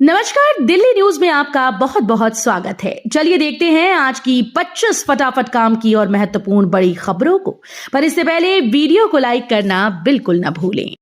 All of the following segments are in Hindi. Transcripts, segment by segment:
नमस्कार, दिल्ली न्यूज में आपका बहुत बहुत स्वागत है। चलिए देखते हैं आज की 25 फटाफट काम की और महत्वपूर्ण बड़ी खबरों को। पर इससे पहले वीडियो को लाइक करना बिल्कुल न भूलें।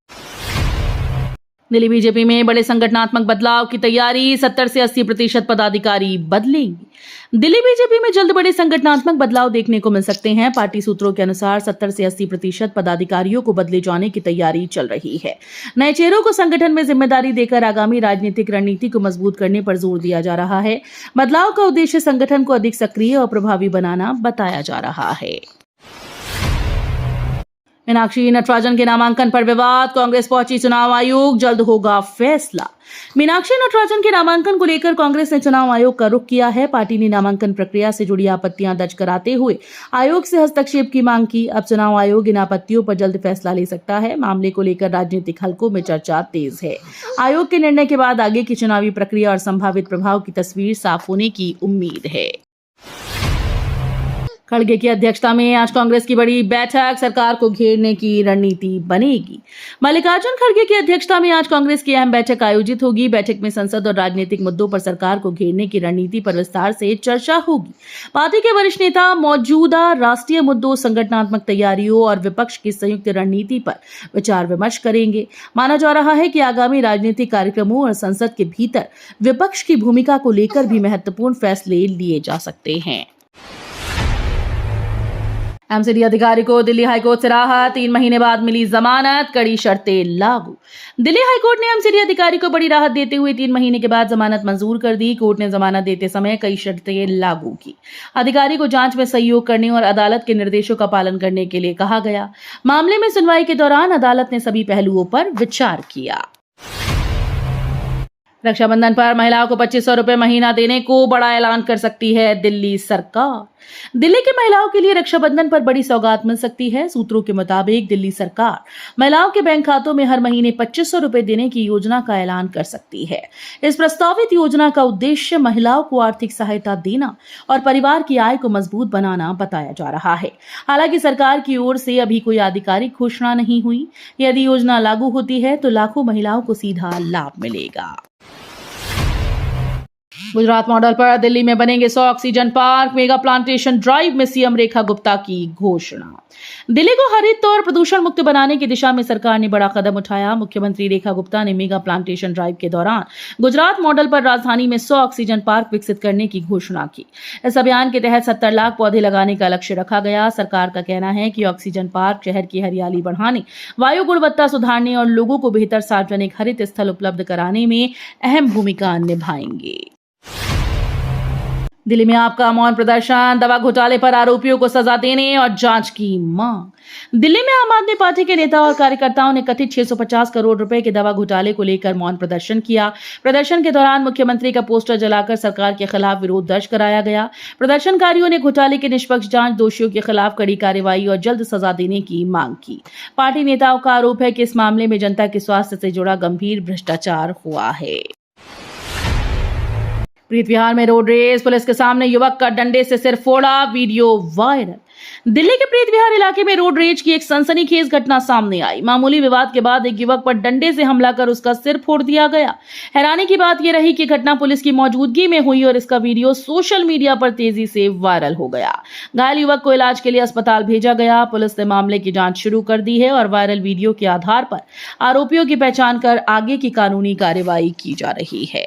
दिल्ली बीजेपी में बड़े संगठनात्मक बदलाव की तैयारी, 70 से 80% पदाधिकारी बदलेंगे। दिल्ली बीजेपी में जल्द बड़े संगठनात्मक बदलाव देखने को मिल सकते हैं। पार्टी सूत्रों के अनुसार 70 से 80% पदाधिकारियों को बदले जाने की तैयारी चल रही है। नए चेहरों को संगठन में जिम्मेदारी देकर आगामी राजनीतिक रणनीति को मजबूत करने पर जोर दिया जा रहा है। बदलाव का उद्देश्य संगठन को अधिक सक्रिय और प्रभावी बनाना बताया जा रहा है। मीनाक्षी नटराजन के नामांकन पर विवाद, कांग्रेस पहुंची चुनाव आयोग, जल्द होगा फैसला। मीनाक्षी नटराजन के नामांकन को लेकर कांग्रेस ने चुनाव आयोग का रुख किया है। पार्टी ने नामांकन प्रक्रिया से जुड़ी आपत्तियां दर्ज कराते हुए आयोग से हस्तक्षेप की मांग की। अब चुनाव आयोग इन आपत्तियों पर जल्द फैसला ले सकता है। मामले को लेकर राजनीतिक हलकों में चर्चा तेज है। आयोग के निर्णय के बाद आगे की चुनावी प्रक्रिया और संभावित प्रभाव की तस्वीर साफ होने की उम्मीद है। खड़गे की अध्यक्षता में आज कांग्रेस की बड़ी बैठक, सरकार को घेरने की रणनीति बनेगी। मल्लिकार्जुन खड़गे की अध्यक्षता में आज कांग्रेस की अहम बैठक आयोजित होगी। बैठक में संसद और राजनीतिक मुद्दों पर सरकार को घेरने की रणनीति पर विस्तार से चर्चा होगी। पार्टी के वरिष्ठ नेता मौजूदा राष्ट्रीय मुद्दों, संगठनात्मक तैयारियों और विपक्ष की संयुक्त रणनीति पर विचार विमर्श करेंगे। माना जा रहा है कि आगामी राजनीतिक कार्यक्रमों और संसद के भीतर विपक्ष की भूमिका को लेकर भी महत्वपूर्ण फैसले लिए जा सकते हैं। एमसीडी अधिकारी को दिल्ली हाईकोर्ट से राहत, 3 महीने बाद मिली जमानत, कड़ी शर्तें लागू। दिल्ली हाईकोर्ट ने एमसीडी अधिकारी को बड़ी राहत देते हुए 3 महीने के बाद जमानत मंजूर कर दी। कोर्ट ने जमानत देते समय कई शर्तें लागू की। अधिकारी को जांच में सहयोग करने और अदालत के निर्देशों का पालन करने के लिए कहा गया। मामले में सुनवाई के दौरान अदालत ने सभी पहलुओं पर विचार किया। रक्षाबंधन पर महिलाओं को 2500 रुपए महीना देने को बड़ा ऐलान कर सकती है दिल्ली सरकार। दिल्ली की महिलाओं के लिए रक्षाबंधन पर बड़ी सौगात मिल सकती है। सूत्रों के मुताबिक दिल्ली सरकार महिलाओं के बैंक खातों में हर महीने 2500 रुपए देने की योजना का ऐलान कर सकती है। इस प्रस्तावित योजना का उद्देश्य महिलाओं को आर्थिक सहायता देना और परिवार की आय को मजबूत बनाना बताया जा रहा है। हालांकि सरकार की ओर से अभी कोई आधिकारिक घोषणा नहीं हुई। यदि योजना लागू होती है तो लाखों महिलाओं को सीधा लाभ मिलेगा। गुजरात मॉडल पर दिल्ली में बनेंगे 100 oxygen park, mega plantation drive में सीएम रेखा गुप्ता की घोषणा। दिल्ली को हरित और प्रदूषण मुक्त बनाने की दिशा में सरकार ने बड़ा कदम उठाया। मुख्यमंत्री रेखा गुप्ता ने मेगा प्लांटेशन ड्राइव के दौरान गुजरात मॉडल पर राजधानी में 100 ऑक्सीजन पार्क विकसित करने की घोषणा की। इस अभियान के तहत 70 लाख पौधे लगाने का लक्ष्य रखा गया। सरकार का कहना है कि ऑक्सीजन पार्क शहर की हरियाली बढ़ाने, वायु गुणवत्ता सुधारने और लोगों को बेहतर सार्वजनिक हरित स्थल उपलब्ध कराने में अहम भूमिका निभाएंगे। दिल्ली में आपका मौन प्रदर्शन, दवा घोटाले पर आरोपियों को सजा देने और जांच की मांग। दिल्ली में आम आदमी पार्टी के नेता और कार्यकर्ताओं ने कथित 650 करोड़ रुपए के दवा घोटाले को लेकर मौन प्रदर्शन किया। प्रदर्शन के दौरान मुख्यमंत्री का पोस्टर जलाकर सरकार के खिलाफ विरोध दर्ज कराया गया। प्रदर्शनकारियों ने घोटाले की निष्पक्ष जांच, दोषियों के खिलाफ कड़ी कार्रवाई और जल्द सजा देने की मांग की। पार्टी नेताओं का आरोप है कि इस मामले में जनता के स्वास्थ्य से जुड़ा गंभीर भ्रष्टाचार हुआ है। प्रीत विहार में रोड रेस, पुलिस के सामने युवक का डंडे से सिर फोड़ा, वीडियो वायरल। दिल्ली के प्रीत विहार इलाके में रोड रेज की एक सनसनीखेज घटना सामने आई। मामूली विवाद के बाद एक युवक पर डंडे से हमला कर उसका सिर फोड़ दिया गया। हैरानी की बात यह रही कि घटना पुलिस की मौजूदगी में हुई और इसका वीडियो सोशल मीडिया पर तेजी से वायरल हो गया। घायल युवक को इलाज के लिए अस्पताल भेजा गया। पुलिस ने मामले की जांच शुरू कर दी है और वायरल वीडियो के आधार पर आरोपियों की पहचान कर आगे की कानूनी कार्रवाई की जा रही है।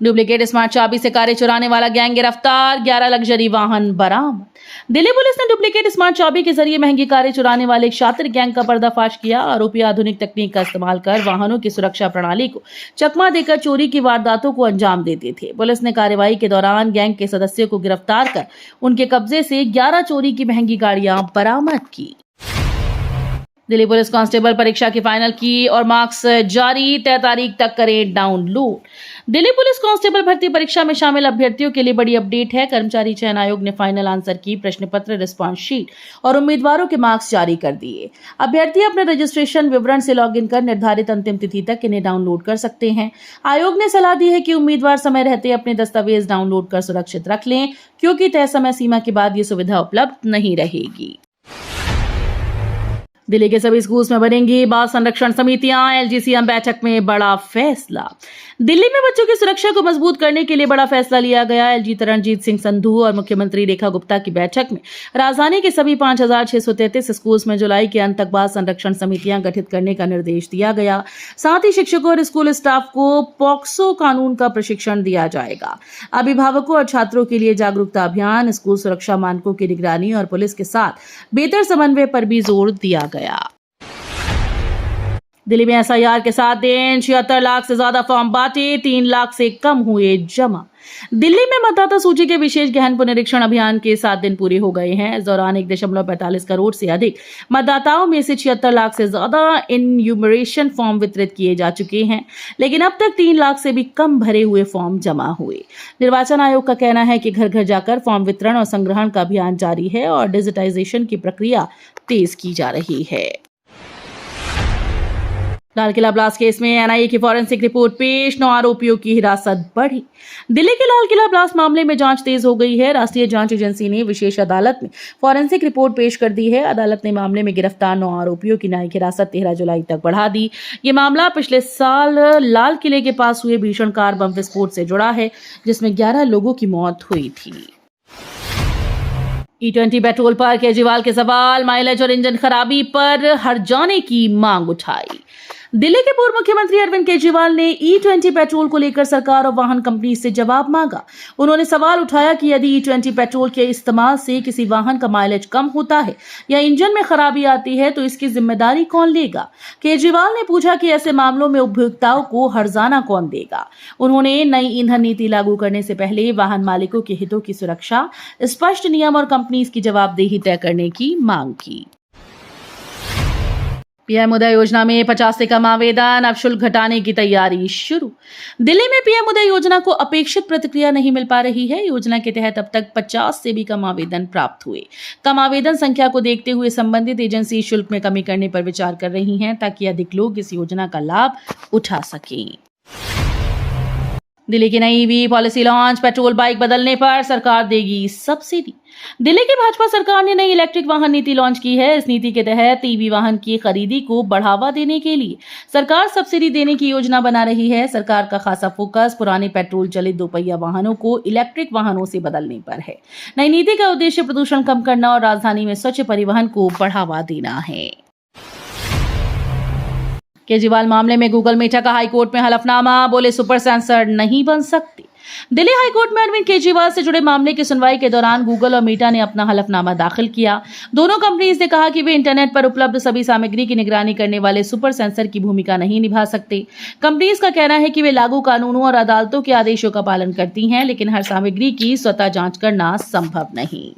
डुप्लीकेट स्मार्ट चाबी से कारें चुराने वाला गैंग गिरफ्तार, 11 लग्जरी वाहन बरामद। दिल्ली पुलिस ने डुप्लीकेट स्मार्ट चाबी के जरिए महंगी कारें चुराने वाले एक शातिर गैंग का पर्दाफाश किया। आरोपी आधुनिक तकनीक का इस्तेमाल कर वाहनों की सुरक्षा प्रणाली को चकमा देकर चोरी की वारदातों को अंजाम देते थे। पुलिस ने कार्रवाई के दौरान गैंग के सदस्यों को गिरफ्तार कर उनके कब्जे से 11 चोरी की महंगी गाड़ियां बरामद की। दिल्ली पुलिस कांस्टेबल परीक्षा की फाइनल की और मार्क्स जारी, 3 तारीख तक करें डाउनलोड। दिल्ली पुलिस कांस्टेबल भर्ती परीक्षा में शामिल अभ्यर्थियों के लिए बड़ी अपडेट है। कर्मचारी चयन आयोग ने फाइनल आंसर की, प्रश्न पत्र, रिस्पांस शीट और उम्मीदवारों के मार्क्स जारी कर दिए। अभ्यर्थी अपने रजिस्ट्रेशन विवरण से लॉगिन कर निर्धारित अंतिम तिथि तक इन्हें डाउनलोड कर सकते हैं। आयोग ने सलाह दी है कि उम्मीदवार समय रहते अपने दस्तावेज डाउनलोड कर सुरक्षित रख लें, क्योंकि तय समय सीमा के बाद ये सुविधा उपलब्ध नहीं रहेगी। दिल्ली के सभी स्कूल्स में बनेंगी बाल संरक्षण समितियां, एलजी सीएम बैठक में बड़ा फैसला। दिल्ली में बच्चों की सुरक्षा को मजबूत करने के लिए बड़ा फैसला लिया गया। एलजी रणजीत सिंह संधू और मुख्यमंत्री रेखा गुप्ता की बैठक में राजधानी के सभी 5,633 स्कूल्स में जुलाई के अंत तक बाल संरक्षण समितियां गठित करने का निर्देश दिया गया। साथ ही शिक्षकों और स्कूल स्टाफ को पॉक्सो कानून का प्रशिक्षण दिया जाएगा। अभिभावकों और छात्रों के लिए जागरूकता अभियान, स्कूल सुरक्षा मानकों की निगरानी और पुलिस के साथ बेहतर समन्वय पर भी जोर दिया गया। दिल्ली में एसआईआर के 7 दिन 76 लाख से ज्यादा फॉर्म बांटे, 3 लाख से कम हुए जमा। दिल्ली में मतदाता सूची के विशेष गहन पुनरीक्षण अभियान के 7 दिन पूरे हो गए हैं। इस दौरान 1.45 करोड़ से अधिक मतदाताओं में से 76 लाख से ज्यादा इन्यूमरेशन फॉर्म वितरित किए जा चुके हैं, लेकिन अब तक 3 लाख से भी कम भरे हुए फॉर्म जमा हुए। निर्वाचन आयोग का कहना है कि घर घर जाकर फॉर्म वितरण और संग्रहण का अभियान जारी है और डिजिटाइजेशन की प्रक्रिया तेज की जा रही है। लाल किला ब्लास्ट केस में एनआईए की फॉरेंसिक रिपोर्ट पेश, 9 आरोपियों की हिरासत बढ़ी। दिल्ली के लाल किला ब्लास्ट मामले में जांच तेज हो गई है। राष्ट्रीय जांच एजेंसी ने विशेष अदालत में फॉरेंसिक रिपोर्ट पेश कर दी है। अदालत ने मामले में गिरफ्तार 9 आरोपियों की न्यायिक हिरासत 13 जुलाई तक बढ़ा दी। ये मामला पिछले साल लाल किले के पास हुए भीषण कार बम विस्फोट से जुड़ा है, जिसमें 11 लोगों की मौत हुई थी। E20 पेट्रोल पर केजरीवाल के सवाल, माइलेज और इंजन खराबी पर हर्जाने की मांग उठाई। दिल्ली के पूर्व मुख्यमंत्री अरविंद केजरीवाल ने E20 पेट्रोल को लेकर सरकार और वाहन कंपनी से जवाब मांगा। उन्होंने सवाल उठाया कि यदि E20 पेट्रोल के इस्तेमाल से किसी वाहन का माइलेज कम होता है या इंजन में खराबी आती है तो इसकी जिम्मेदारी कौन लेगा। केजरीवाल ने पूछा कि ऐसे मामलों में उपभोक्ताओं को हर्जाना कौन देगा। उन्होंने नई ईंधन नीति लागू करने से पहले वाहन मालिकों के हितों की सुरक्षा, स्पष्ट नियम और कंपनी की जवाबदेही तय करने की मांग की। पीएम उदय योजना में 50 से कम आवेदन, अब शुल्क घटाने की तैयारी शुरू। दिल्ली में पीएम उदय योजना को अपेक्षित प्रतिक्रिया नहीं मिल पा रही है। योजना के तहत अब तक 50 से भी कम आवेदन प्राप्त हुए। कम आवेदन संख्या को देखते हुए संबंधित एजेंसी शुल्क में कमी करने पर विचार कर रही हैं, ताकि अधिक लोग इस योजना का लाभ उठा सकें। दिल्ली की नई EV policy launch, petrol bike बदलने पर सरकार देगी सब्सिडी। दिल्ली की भाजपा सरकार ने नई इलेक्ट्रिक वाहन नीति लॉन्च की है। इस नीति के तहत ईवी वाहन की खरीदी को बढ़ावा देने के लिए सरकार सब्सिडी देने की योजना बना रही है। सरकार का खासा फोकस पुराने पेट्रोल चलित दोपहिया वाहनों को इलेक्ट्रिक वाहनों से बदलने पर है। नई नीति का उद्देश्य प्रदूषण कम करना और राजधानी में स्वच्छ परिवहन को बढ़ावा देना है। केजरीवाल मामले में गूगल मेटा का हाईकोर्ट में हलफनामा, बोले सुपर सेंसर नहीं बन सकते। दिल्ली हाईकोर्ट में अरविंद केजरीवाल से जुड़े मामले की सुनवाई के दौरान गूगल और मेटा ने अपना हलफनामा दाखिल किया। दोनों कंपनीज ने कहा कि वे इंटरनेट पर उपलब्ध सभी सामग्री की निगरानी करने वाले सुपर सेंसर की भूमिका नहीं निभा सकते। कंपनीज का कहना है कि वे लागू कानूनों और अदालतों के आदेशों का पालन करती हैं, लेकिन हर सामग्री की स्वतः जांच करना संभव नहीं।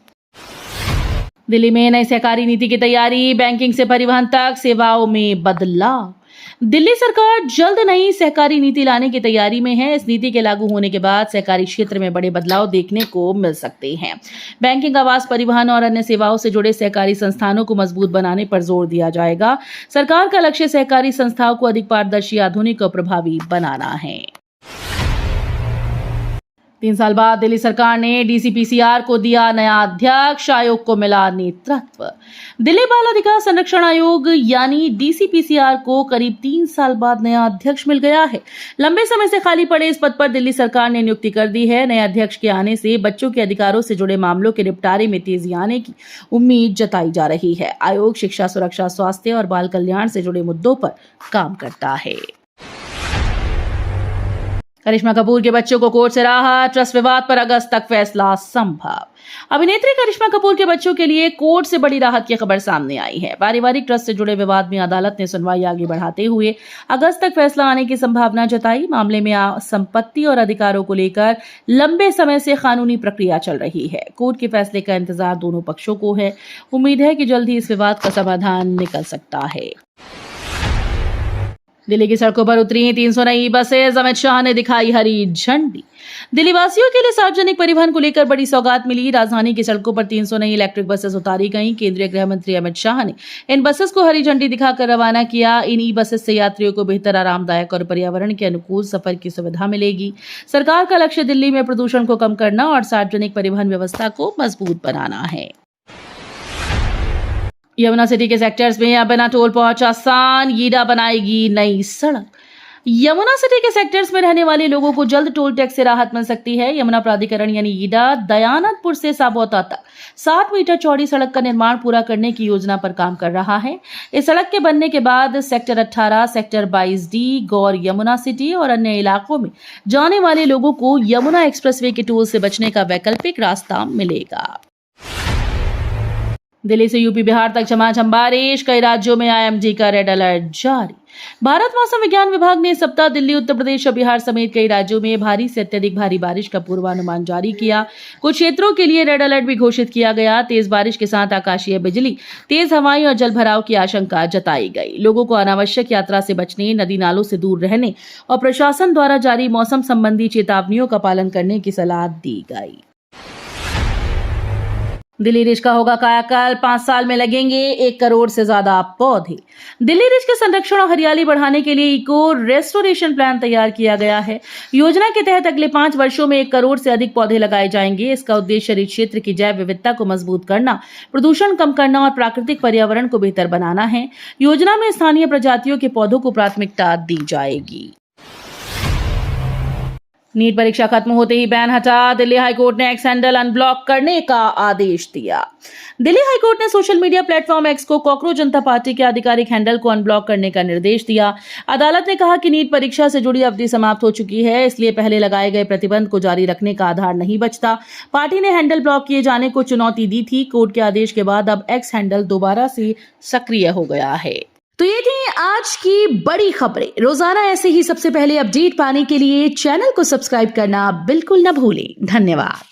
दिल्ली में नई सहकारी नीति की तैयारी, बैंकिंग से परिवहन तक सेवाओं में बदलाव। दिल्ली सरकार जल्द नई सहकारी नीति लाने की तैयारी में है। इस नीति के लागू होने के बाद सहकारी क्षेत्र में बड़े बदलाव देखने को मिल सकते हैं। बैंकिंग, आवास, परिवहन और अन्य सेवाओं से जुड़े सहकारी संस्थानों को मजबूत बनाने पर जोर दिया जाएगा। सरकार का लक्ष्य सहकारी संस्थाओं को अधिक पारदर्शी, आधुनिक और प्रभावी बनाना है। 3 साल बाद दिल्ली सरकार ने डीसीपीसीआर को दिया नया अध्यक्ष, आयोग को मिला नेतृत्व। दिल्ली बाल अधिकार संरक्षण आयोग यानी डीसीपीसीआर को करीब 3 साल बाद नया अध्यक्ष मिल गया है। लंबे समय से खाली पड़े इस पद पर दिल्ली सरकार ने नियुक्ति कर दी है। नए अध्यक्ष के आने से बच्चों के अधिकारों से जुड़े मामलों के निपटारे में तेजी आने की उम्मीद जताई जा रही है। आयोग शिक्षा, सुरक्षा, स्वास्थ्य और बाल कल्याण से जुड़े मुद्दों पर काम करता है। करिश्मा कपूर के बच्चों को कोर्ट से राहत, ट्रस्ट विवाद पर अगस्त तक फैसला संभव। अभिनेत्री करिश्मा कपूर के बच्चों के लिए कोर्ट से बड़ी राहत की खबर सामने आई है। पारिवारिक ट्रस्ट से जुड़े विवाद में अदालत ने सुनवाई आगे बढ़ाते हुए अगस्त तक फैसला आने की संभावना जताई। मामले में संपत्ति और अधिकारों को लेकर लंबे समय से कानूनी प्रक्रिया चल रही है। कोर्ट के फैसले का इंतजार दोनों पक्षों को है। उम्मीद है कि जल्द ही इस विवाद का समाधान निकल सकता है। दिल्ली की सड़कों पर उतरी 300 नई बसें, अमित शाह ने दिखाई हरी झंडी। दिल्ली वासियों के लिए सार्वजनिक परिवहन को लेकर बड़ी सौगात मिली। राजधानी की सड़कों पर 300 नई इलेक्ट्रिक बसेस उतारी गईं। केंद्रीय गृह मंत्री अमित शाह ने इन बसेस को हरी झंडी दिखाकर रवाना किया। इन ई बसेस से यात्रियों को बेहतर, आरामदायक और पर्यावरण के अनुकूल सफर की सुविधा मिलेगी। सरकार का लक्ष्य दिल्ली में प्रदूषण को कम करना और सार्वजनिक परिवहन व्यवस्था को मजबूत बनाना है। यमुना सिटी के सेक्टर्स में अब बिना टोल पहुंच आसान, ईडा बनाएगी नई सड़क। यमुना सिटी के सेक्टर्स में रहने वाले लोगों को जल्द टोल टैक्स से राहत मिल सकती है। यमुना प्राधिकरण यानी ईडा दयानंदपुर से साबौता तक 7 मीटर चौड़ी सड़क का निर्माण पूरा करने की योजना पर काम कर रहा है। इस सड़क के बनने के बाद सेक्टर 18, सेक्टर 22D, गौर यमुना सिटी और अन्य इलाकों में जाने वाले लोगों को यमुना एक्सप्रेसवे के टोल से बचने का वैकल्पिक रास्ता मिलेगा। दिल्ली से यूपी बिहार तक झमाझम बारिश, कई राज्यों में आईएमडी का रेड अलर्ट जारी। भारत मौसम विज्ञान विभाग ने इस सप्ताह दिल्ली, उत्तर प्रदेश और बिहार समेत कई राज्यों में भारी से अत्यधिक भारी बारिश का पूर्वानुमान जारी किया। कुछ क्षेत्रों के लिए रेड अलर्ट भी घोषित किया गया। तेज बारिश के साथ आकाशीय बिजली, तेज हवाएं और जलभराव की आशंका जताई गई। लोगों को अनावश्यक यात्रा से बचने, नदी नालों से दूर रहने और प्रशासन द्वारा जारी मौसम संबंधी चेतावनियों का पालन करने की सलाह दी गई। दिल्ली रिज का होगा कायाकल्प, 5 साल में लगेंगे 1 करोड़ से ज्यादा पौधे। दिल्ली रिज के संरक्षण और हरियाली बढ़ाने के लिए इको रेस्टोरेशन प्लान तैयार किया गया है। योजना के तहत अगले 5 वर्षों में 1 करोड़ से अधिक पौधे लगाए जाएंगे। इसका उद्देश्य रिज क्षेत्र की जैव विविधता को मजबूत करना, प्रदूषण कम करना और प्राकृतिक पर्यावरण को बेहतर बनाना है। योजना में स्थानीय प्रजातियों के पौधों को प्राथमिकता दी जाएगी। नीट परीक्षा खत्म होते ही बैन हटा, दिल्ली हाईकोर्ट ने एक्स हैंडल अनब्लॉक करने का आदेश दिया। दिल्ली हाईकोर्ट ने सोशल मीडिया प्लेटफॉर्म एक्स को कॉकरोच जनता पार्टी के आधिकारिक हैंडल को अनब्लॉक करने का निर्देश दिया। अदालत ने कहा कि नीट परीक्षा से जुड़ी अवधि समाप्त हो चुकी है, इसलिए पहले लगाए गए प्रतिबंध को जारी रखने का आधार नहीं बचता। पार्टी ने हैंडल ब्लॉक किए जाने को चुनौती दी थी। कोर्ट के आदेश के बाद अब एक्स हैंडल दोबारा से सक्रिय हो गया है। तो ये थी आज की बड़ी खबरें। रोजाना ऐसे ही सबसे पहले अपडेट पाने के लिए चैनल को सब्सक्राइब करना बिल्कुल न भूलें। धन्यवाद।